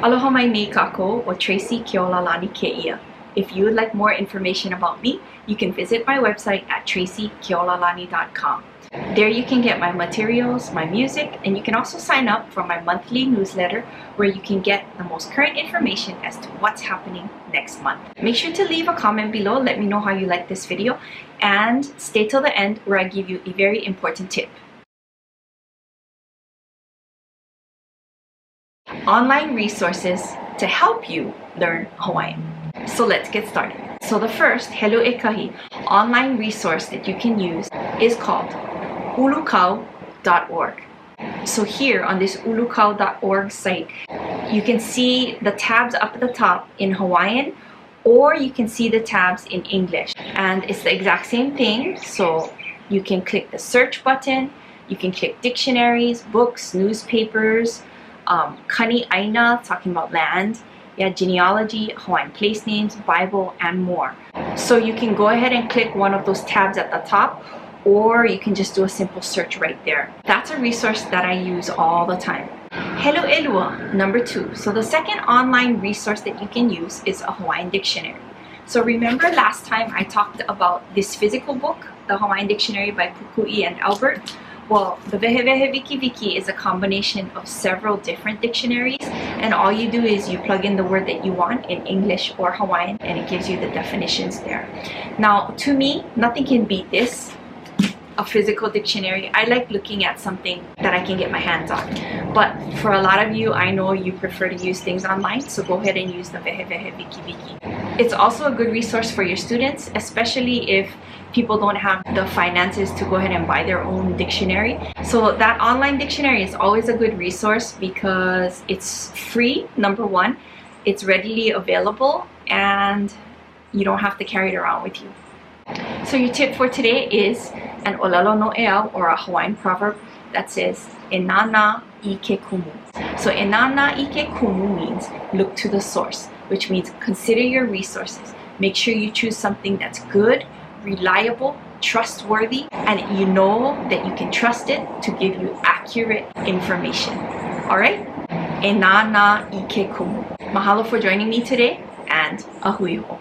Aloha mai nei kako o Tracie Mililani keia. If you would like more information about me, you can visit my website at traciekiolalani.com. There you can get my materials, my music, and you can also sign up for my monthly newsletter where you can get the most current information as to what's happening next month. Make sure to leave a comment below, let me know how you like this video, and stay till the end where I give you a very important tip. Online resources to help you learn Hawaiian. So let's get started. So the first Huluuorg online resource that you can use is called ulukau.org. So here on this ulukau.org site, you can see the tabs up at the top in Hawaiian, or you can see the tabs in English. And it's the exact same thing. So you can click the search button, you can click dictionaries, books, newspapers, kani aina, talking about land, genealogy, Hawaiian place names, Bible, and more. So you can go ahead and click one of those tabs at the top, or you can just do a simple search right there. That's a resource that I use all the time. Huluuorg, number 2. So the second online resource that you can use is a Hawaiian Dictionary. So remember last time I talked about this physical book, the Hawaiian Dictionary by Pukui and Albert? Well, the Wehewehe Wiki is a combination of several different dictionaries, and all you do is you plug in the word that you want in English or Hawaiian, and it gives you the definitions there. Now, to me, nothing can beat this, a physical dictionary. I like looking at something that I can get my hands on. But for a lot of you, I know you prefer to use things online, so go ahead and use the Wehewehe Wiki. It's also a good resource for your students, especially if people don't have the finances to go ahead and buy their own dictionary. So that online dictionary is always a good resource because it's free, number 1, it's readily available, and you don't have to carry it around with you. So your tip for today is an olelo no eau, or a Hawaiian proverb that says enana ike kumu. So enana ike kumu means look to the source, which means consider your resources. Make sure you choose something that's good, reliable, trustworthy, and you know that you can trust it to give you accurate information. Alright? Enana ike kumu. Mahalo for joining me today, and a hui hou.